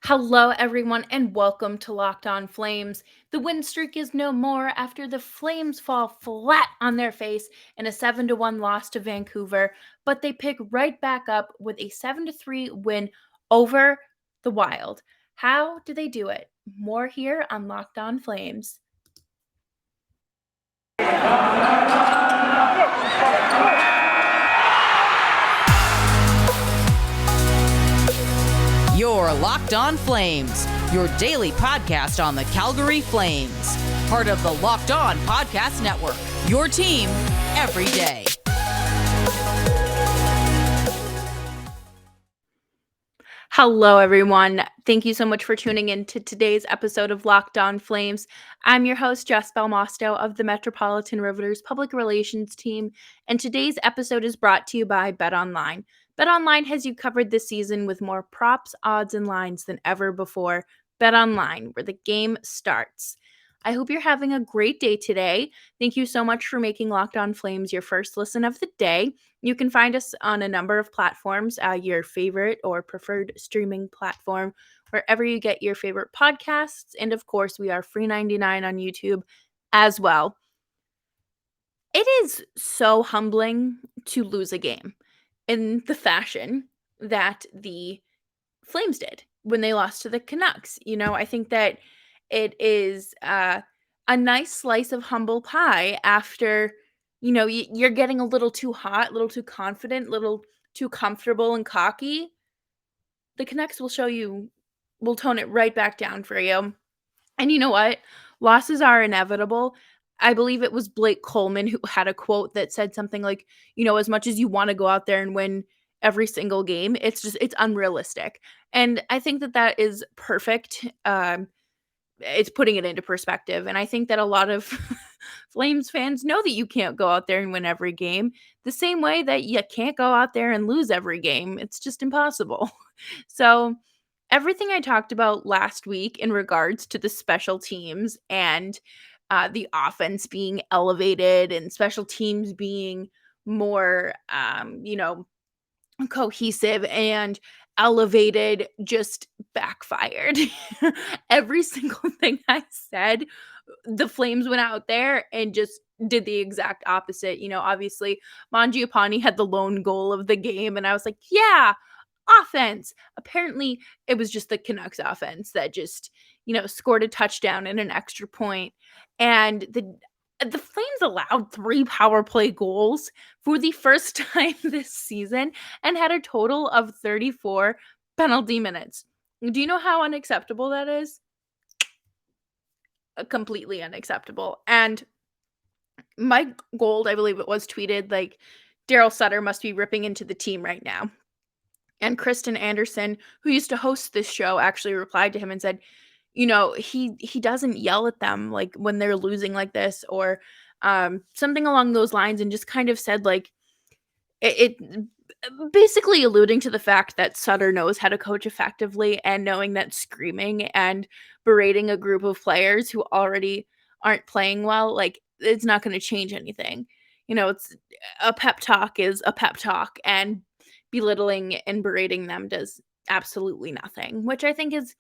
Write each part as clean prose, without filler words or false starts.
Hello, everyone, and welcome to Locked On Flames. The win streak is no more after the Flames fall flat on their face in a 7-1 loss to Vancouver, but they pick right back up with a 7-3 win over the Wild. How do they do it? More here on Locked On Flames. You're Locked On Flames, your daily podcast on the Calgary Flames. Part of the Locked On Podcast Network, your team every day. Hello, everyone. Thank you so much for tuning in to today's episode of Locked On Flames. I'm your host, Jess Belmosto of the Metropolitan Riveters Public Relations team, and today's episode is brought to you by BetOnline. BetOnline has you covered this season with more props, odds, and lines than ever before. BetOnline, where the game starts. I hope you're having a great day today. Thank you so much for making Locked On Flames your first listen of the day. You can find us on a number of platforms, your favorite or preferred streaming platform, wherever you get your favorite podcasts. And of course, we are free 99 on YouTube as well. It is so humbling to lose a game in the fashion that the Flames did when they lost to the Canucks. I think that it is a nice slice of humble pie after, you're getting a little too hot, a little too confident, a little too comfortable and cocky. The Canucks will tone it right back down for you. And you know what? Losses are inevitable. I believe it was Blake Coleman who had a quote that said something like, as much as you want to go out there and win every single game, it's unrealistic. And I think that is perfect. It's putting it into perspective. And I think that a lot of Flames fans know that you can't go out there and win every game the same way that you can't go out there and lose every game. It's just impossible. So, everything I talked about last week in regards to the special teams and the offense being elevated and special teams being more, cohesive and elevated just backfired. Every single thing I said, the Flames went out there and just did the exact opposite. Obviously, Mangiapane had the lone goal of the game, and I was like, yeah, offense. Apparently, it was just the Canucks offense that just, scored a touchdown and an extra point. And the Flames allowed 3 power play goals for the first time this season and had a total of 34 penalty minutes. Do you know how unacceptable that is? Completely unacceptable. And Mike Gold, I believe it was, tweeted like, Daryl Sutter must be ripping into the team right now. And Kristen Anderson, who used to host this show, actually replied to him and said, he doesn't yell at them like when they're losing like this or something along those lines, and just kind of said like it basically alluding to the fact that Sutter knows how to coach effectively, and knowing that screaming and berating a group of players who already aren't playing well, like, it's not going to change anything. It's a pep talk is a pep talk, and belittling and berating them does absolutely nothing, which I think is,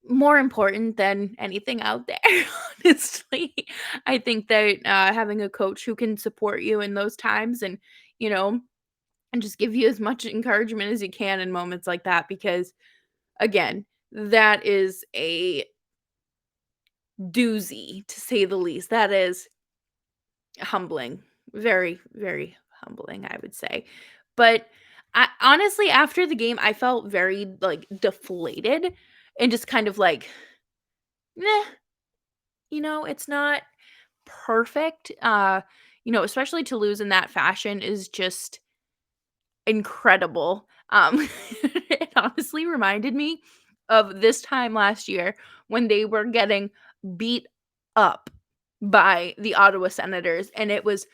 more important than anything out there, honestly. I think that having a coach who can support you in those times and, you know, and just give you as much encouragement as you can in moments like that, because again, that is a doozy, to say the least. That is humbling. Very, very humbling, I would say. But I honestly, after the game, I felt very like deflated and just kind of like, "Meh," it's not perfect. Especially to lose in that fashion is just incredible. It honestly reminded me of this time last year when they were getting beat up by the Ottawa Senators, and it was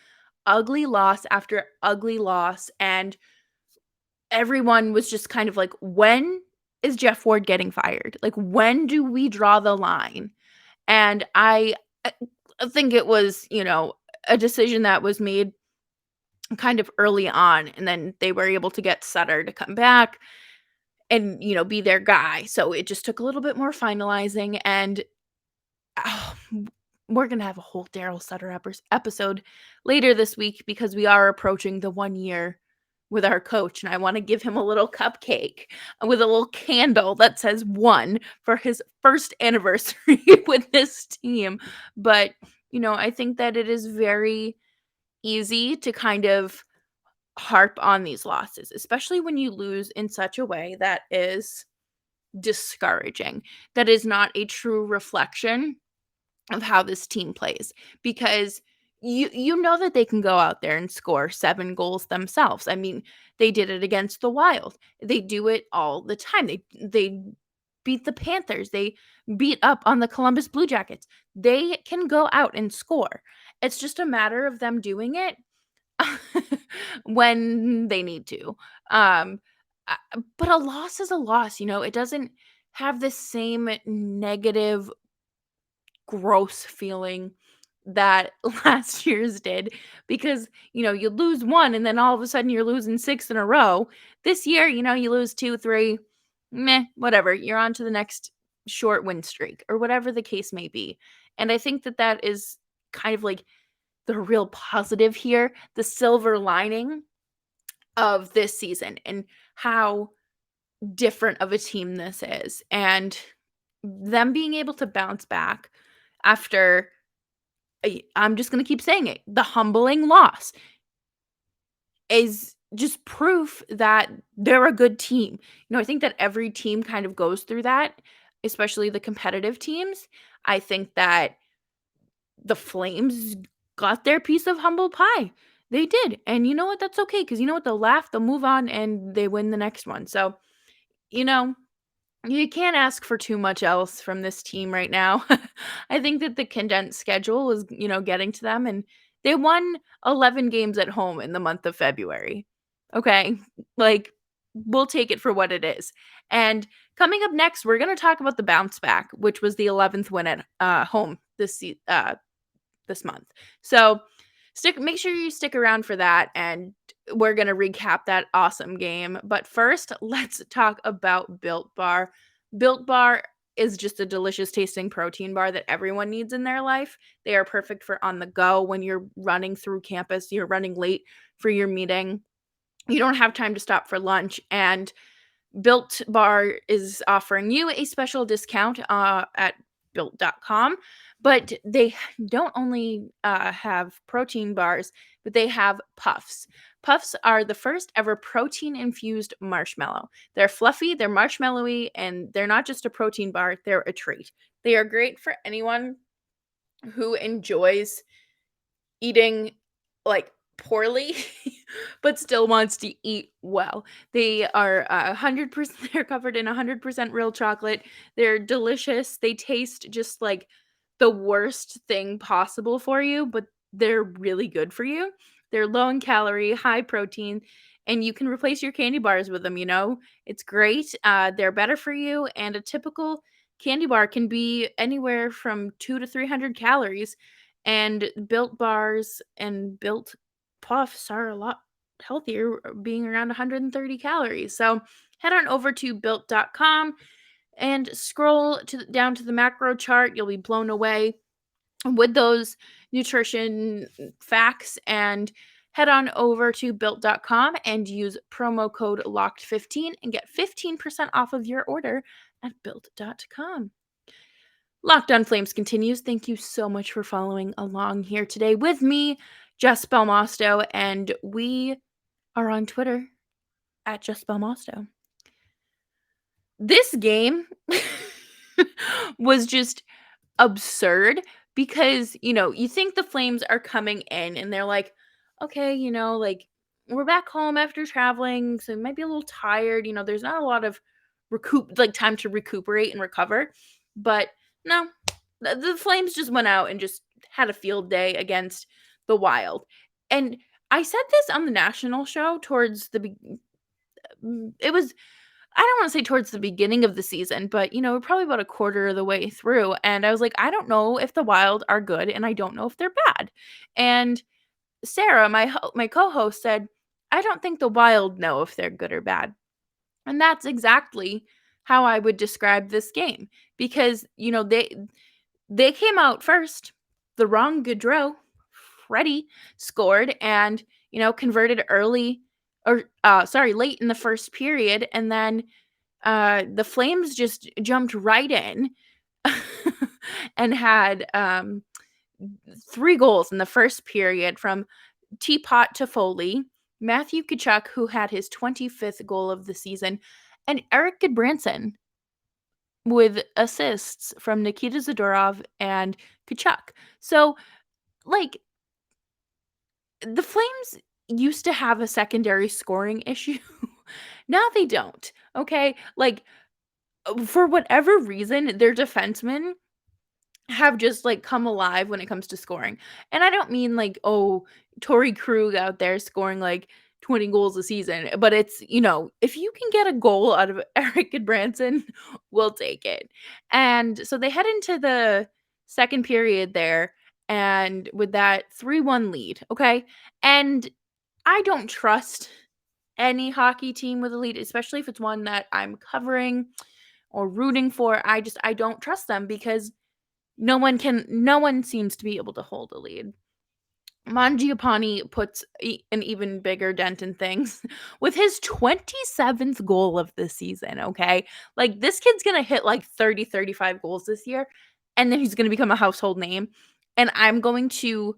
ugly loss after ugly loss, and everyone was just kind of like, when is Jeff Ward getting fired? Like, when do we draw the line? And I think it was, a decision that was made kind of early on, and then they were able to get Sutter to come back, and, be their guy. So it just took a little bit more finalizing, and oh, we're going to have a whole Daryl Sutter episode later this week because we are approaching the 1 year with our coach, and I want to give him a little cupcake with a little candle that says 1 for his first anniversary with this team. But, I think that it is very easy to kind of harp on these losses, especially when you lose in such a way that is discouraging, that is not a true reflection of how this team plays, because you know that they can go out there and score 7 goals themselves. I mean, they did it against the Wild. They do it all the time. They beat the Panthers. They beat up on the Columbus Blue Jackets. They can go out and score. It's just a matter of them doing it when they need to. Um, but a loss is a loss, it doesn't have the same negative, gross feeling that last year's did, because, you lose 1 and then all of a sudden you're losing 6 in a row. This year, you lose 2, 3, meh, whatever. You're on to the next short win streak or whatever the case may be. And I think that that is kind of like the real positive here, the silver lining of this season, and how different of a team this is, and them being able to bounce back after I'm just going to keep saying it, the humbling loss is just proof that they're a good team. I think that every team kind of goes through that, especially the competitive teams. I think that the Flames got their piece of humble pie. They did. And you know what? That's okay, because you know what? They'll laugh, they'll move on, and they win the next one. So, you know, you can't ask for too much else from this team right now. I think that the condensed schedule is, getting to them, and they won 11 games at home in the month of February. Okay? Like, we'll take it for what it is. And coming up next, we're going to talk about the bounce back, which was the 11th win at home this month. So, make sure you stick around for that, and we're going to recap that awesome game. But first, let's talk about Built Bar. Built Bar is just a delicious tasting protein bar that everyone needs in their life. They are perfect for on the go when you're running through campus, you're running late for your meeting, you don't have time to stop for lunch, and Built Bar is offering you a special discount at built.com. But they don't only have protein bars, but they have puffs. Puffs are the first ever protein infused marshmallow. They're fluffy, they're marshmallowy, and they're not just a protein bar, they're a treat. They are great for anyone who enjoys eating like poorly but still wants to eat well. They are 100% they're covered in 100% real chocolate. They're delicious. They taste just like the worst thing possible for you, but they're really good for you. They're low in calorie, high protein, and you can replace your candy bars with them. It's great. They're better for you, and a typical candy bar can be anywhere from 2 to 300 calories, and Built bars and Built puffs are a lot healthier, being around 130 calories. So head on over to built.com and scroll down to the macro chart. You'll be blown away with those nutrition facts, and head on over to built.com and use promo code LOCKED15 and get 15% off of your order at built.com. Locked on Flames continues. Thank you so much for following along here today with me, Jess Belmosto, and we are on Twitter at Jess Belmosto. This game was just absurd because, you think the Flames are coming in and they're like, okay, like, we're back home after traveling, so we might be a little tired. There's not a lot of time to recuperate and recover. But no, the Flames just went out and just had a field day against the Wild. And I said this on the national show it was, I don't want to say towards the beginning of the season, but, we're probably about a quarter of the way through. And I was like, I don't know if the Wild are good, and I don't know if they're bad. And Sarah, my co-host, said, I don't think the Wild know if they're good or bad. And that's exactly how I would describe this game because, they came out first. The wrong Gaudreau, Freddie scored and, converted early late in the first period. And then the Flames just jumped right in and had 3 goals in the first period from Teapot Toffoli, Matthew Tkachuk, who had his 25th goal of the season, and Eric Gudbranson with assists from Nikita Zadorov and Tkachuk. So, like, the Flames used to have a secondary scoring issue. Now they don't, okay? Like, for whatever reason, their defensemen have just, come alive when it comes to scoring. And I don't mean, Torrey Krug out there scoring, 20 goals a season, but it's, if you can get a goal out of Eric Gudbranson, we'll take it. And so they head into the second period there, and with that 3-1 lead, okay? And I don't trust any hockey team with a lead, especially if it's one that I'm covering or rooting for. I don't trust them because no one seems to be able to hold a lead. Mangiapane puts an even bigger dent in things with his 27th goal of the season, okay? Like, this kid's gonna hit, 30, 35 goals this year, and then he's gonna become a household name, and I'm going to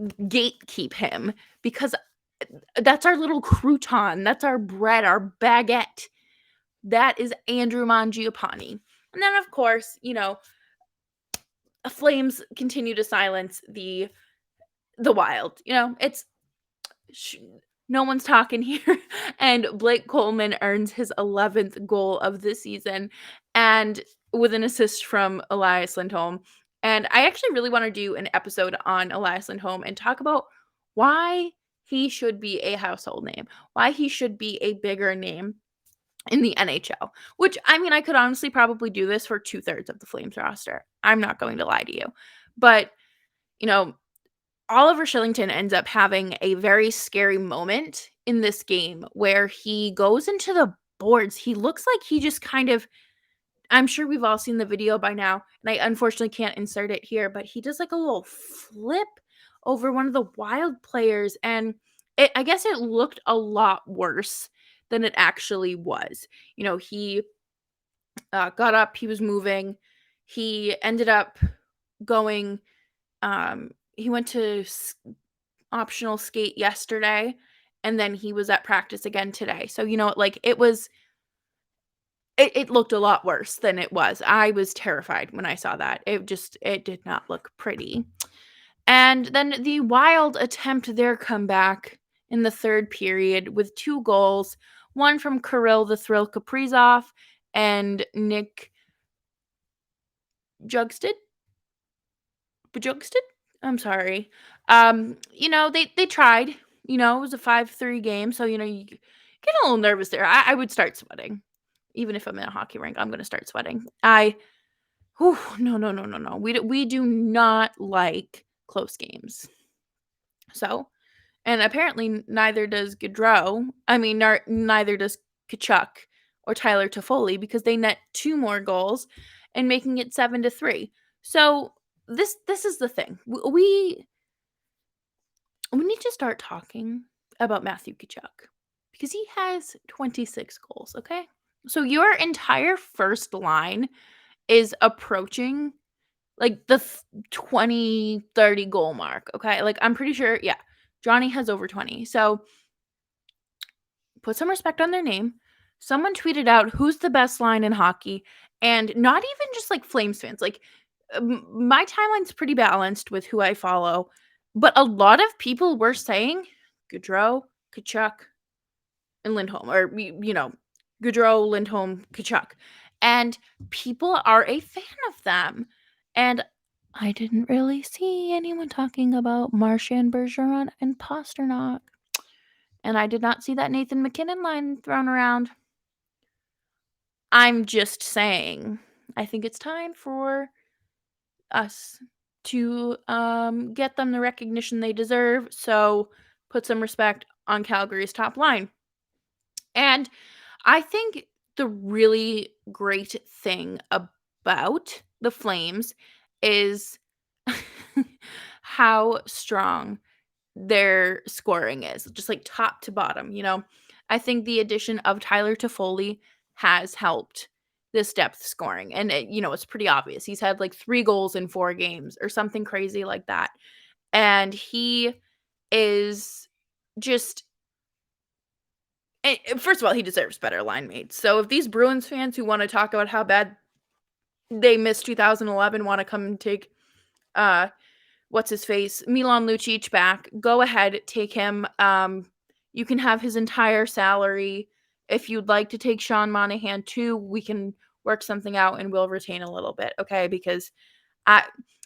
gatekeep him because that's our little crouton, that's our bread, our baguette. That is Andrew Mangiapane. And then, of course, Flames continue to silence the Wild. It's no one's talking here. And Blake Coleman earns his 11th goal of the season, and with an assist from Elias Lindholm. And I actually really want to do an episode on Elias Lindholm and talk about why he should be a household name, why he should be a bigger name in the NHL, which, I mean, I could honestly probably do this for 2/3 of the Flames roster. I'm not going to lie to you. But, you know, Oliver Shillington ends up having a very scary moment in this game where he goes into the boards. He looks like he just kind of, I'm sure we've all seen the video by now, and I unfortunately can't insert it here, but he does like a little flip over one of the Wild players, and I guess it looked a lot worse than it actually was. He got up, he was moving, he ended up going, he went to optional skate yesterday, and then he was at practice again today. So, it looked a lot worse than it was. I was terrified when I saw that. It did not look pretty. And then the Wild attempt their comeback in the third period with 2 goals, one from Kiril the Thrill Kaprizov and Nick Jugsted. I'm sorry. They tried. It was a 5-3 game, so you get a little nervous there. I would start sweating. Even if I'm in a hockey rink, I'm gonna start sweating. No. We do not like close games. So, and apparently neither does Gaudreau. I mean, neither does Tkachuk or Tyler Toffoli, because they net 2 more goals and making it 7-3. So this is the thing. We need to start talking about Matthew Tkachuk because he has 26 goals, okay? So your entire first line is approaching the 20, 30 goal mark, okay? I'm pretty sure, yeah, Johnny has over 20. So put some respect on their name. Someone tweeted out who's the best line in hockey, and not even just Flames fans. My timeline's pretty balanced with who I follow, but a lot of people were saying Gaudreau, Tkachuk, and Lindholm, or Gaudreau, Lindholm, Tkachuk, and people are a fan of them. And I didn't really see anyone talking about Marchand, Bergeron, and Pasternak. And I did not see that Nathan MacKinnon line thrown around. I'm just saying, I think it's time for us to get them the recognition they deserve. So put some respect on Calgary's top line. And I think the really great thing about the Flames is how strong their scoring is, just like top to bottom, you know? I think the addition of Tyler Toffoli has helped this depth scoring. And, it's pretty obvious. He's had like 3 goals in 4 games or something crazy like that. And he is just first of all, he deserves better line mates. So if these Bruins fans who want to talk about how bad they missed 2011 want to come and take uh what's his face, Milan Lucic back, go ahead, take him. You can have his entire salary. If you'd like to take Sean Monahan too, we can work something out and we'll retain a little bit, okay? Because I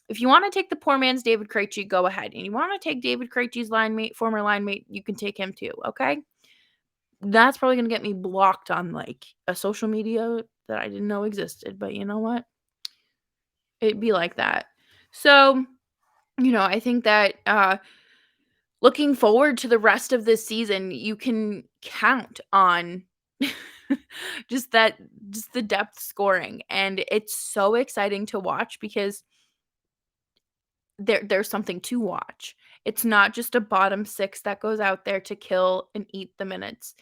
if you want to take the poor man's David Krejci, go ahead. And you want to take David Krejci's line mate, former line mate, you can take him too, okay? That's probably gonna get me blocked on, like, a social media that I didn't know existed, but you know what? It'd be like that. So, I think that, looking forward to the rest of this season, you can count on just that just the depth scoring, and it's so exciting to watch because there's something to watch. It's not just a bottom 6 that goes out there to kill and eat the minutes.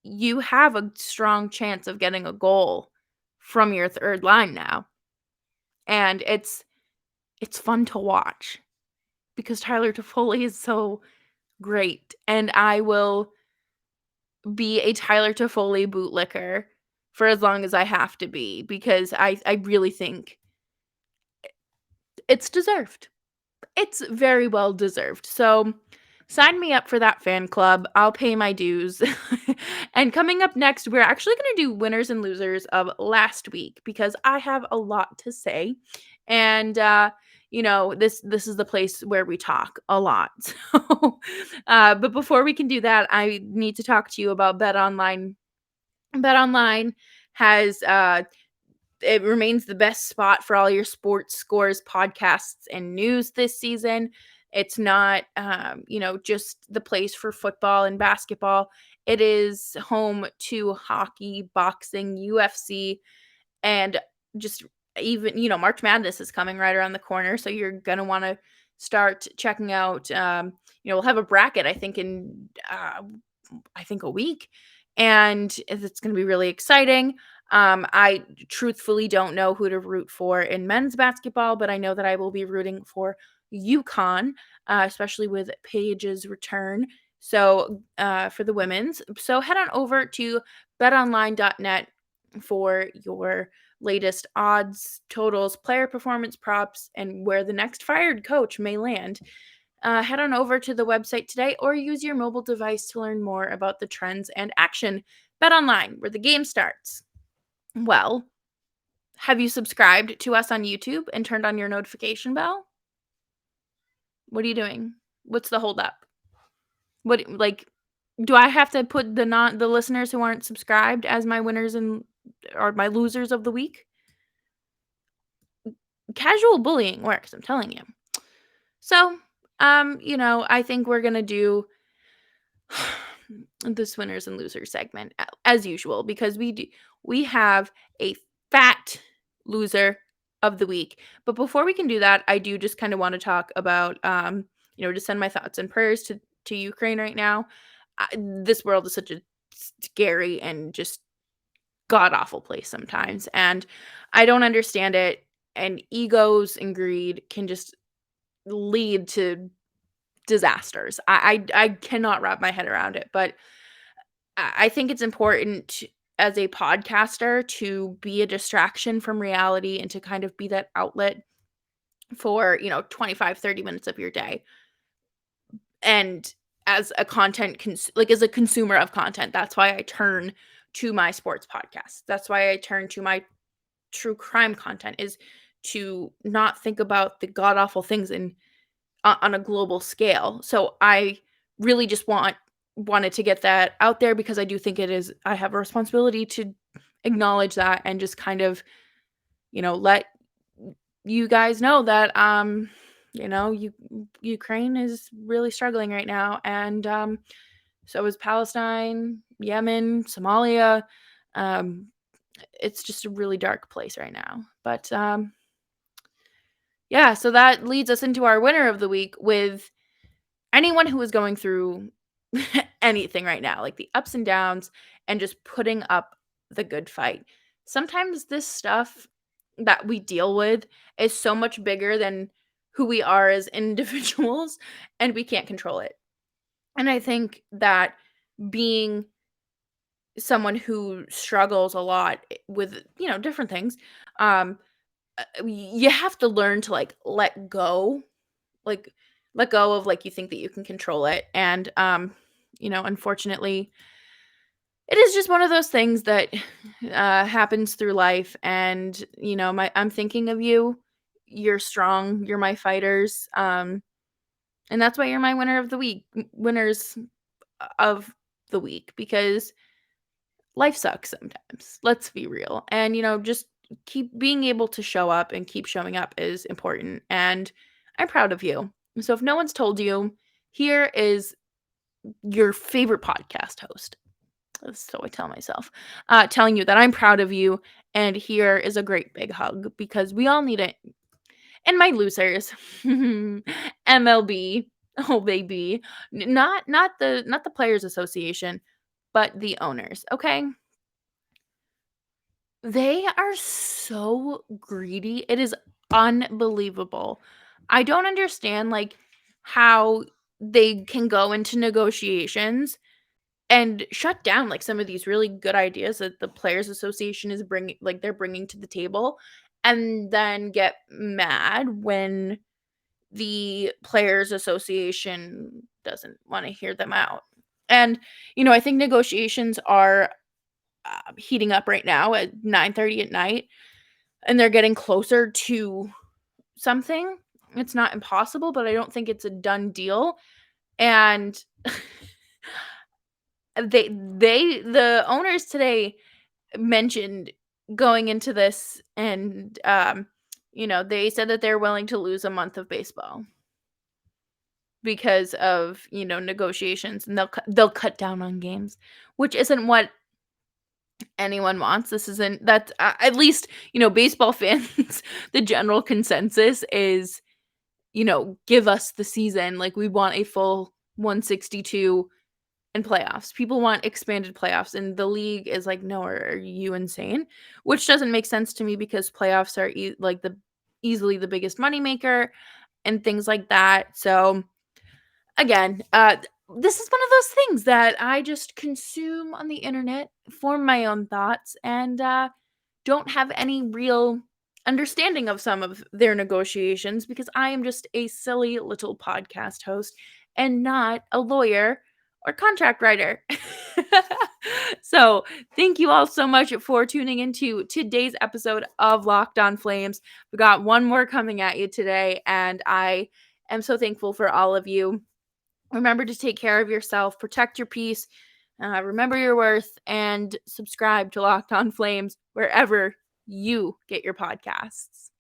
You have a strong chance of getting a goal from your third line now, and it's fun to watch because Tyler Toffoli is so great, and I will be a Tyler Toffoli bootlicker for as long as I have to be because I really think it's deserved. It's very well deserved. So, sign me up for that fan club. I'll pay my dues. And coming up next, we're actually going to do winners and losers of last week because I have a lot to say. And this is the place where we talk a lot. So, but before we can do that, I need to talk to you about BetOnline. BetOnline has it remains the best spot for all your sports scores, podcasts, and news this season. It's not, just the place for football and basketball. It is home to hockey, boxing, UFC, and just even, March Madness is coming right around the corner. So you're going to want to start checking out, we'll have a bracket, I think, in, a week. And it's going to be really exciting. I truthfully don't know who to root for in men's basketball, but I know that I will be rooting for UConn, especially with Paige's return. So for the women's. So head on over to betonline.net for your latest odds, totals, player performance props, and where the next fired coach may land. Head on over to the website today or use your mobile device to learn more about the trends and action. BetOnline, where the game starts. Well, have you subscribed to us on YouTube and turned on your notification bell? What are you doing? What's the holdup? What, like, do I have to put the listeners who aren't subscribed as my winners or my losers of the week? Casual bullying works, I'm telling you. So, I think we're gonna do this winners and losers segment as usual because we have a fat loser of the week. But before we can do that, I do just kind of want to talk about to send my thoughts and prayers to Ukraine right now. This world is such a scary and just god awful place sometimes, and I don't understand it. And egos and greed can just lead to disasters. I cannot wrap my head around it, but I think it's important as a podcaster to be a distraction from reality and to kind of be that outlet for, 25, 30 minutes of your day. And as a as a consumer of content, that's why I turn to my sports podcast. That's why I turn to my true crime content, is to not think about the god awful things on a global scale. So I really just wanted to get that out there because I do think I have a responsibility to acknowledge that and just kind of, let you guys know that Ukraine is really struggling right now, and so is Palestine, Yemen, Somalia. It's just a really dark place right now. But yeah, so that leads us into our winner of the week with anyone who is going through anything right now, like the ups and downs, and just putting up the good fight. Sometimes this stuff that we deal with is so much bigger than who we are as individuals, and we can't control it. And I think that being someone who struggles a lot with, different things, um, you have to learn to like like let go of like you think that you can control it. And unfortunately, it is just one of those things that happens through life. And I'm thinking of you. You're strong. You're my fighters. And that's why you're my winner of the week, winners of the week, because life sucks sometimes. Let's be real. And just keep being able to show up and keep showing up is important. And I'm proud of you. So if no one's told you, here is your favorite podcast host. So I tell myself, telling you that I'm proud of you. And here is a great big hug, because we all need it. And my losers, MLB, oh baby, not the Players Association, but the owners. Okay, they are so greedy. It is unbelievable. I don't understand like how they can go into negotiations and shut down like some of these really good ideas that the Players Association is bringing to the table, and then get mad when the Players Association doesn't want to hear them out. And I think negotiations are heating up right now at 9:30 at night, and they're getting closer to something. It's not impossible, but I don't think it's a done deal. And the owners today mentioned going into this, and they said that they're willing to lose a month of baseball because of negotiations, and they'll cut down on games, which isn't what anyone wants. This isn't that's at least baseball fans. The general consensus is give us the season. Like, we want a full 162 and playoffs. People want expanded playoffs, and the league is like, no, are you insane? Which doesn't make sense to me, because playoffs are easily the biggest moneymaker and things like that. So again, this is one of those things that I just consume on the internet, form my own thoughts, and don't have any real understanding of some of their negotiations, because I am just a silly little podcast host and not a lawyer or contract writer. So, thank you all so much for tuning into today's episode of Locked On Flames. We got one more coming at you today, and I am so thankful for all of you. Remember to take care of yourself, protect your peace, remember your worth, and subscribe to Locked On Flames wherever you get your podcasts.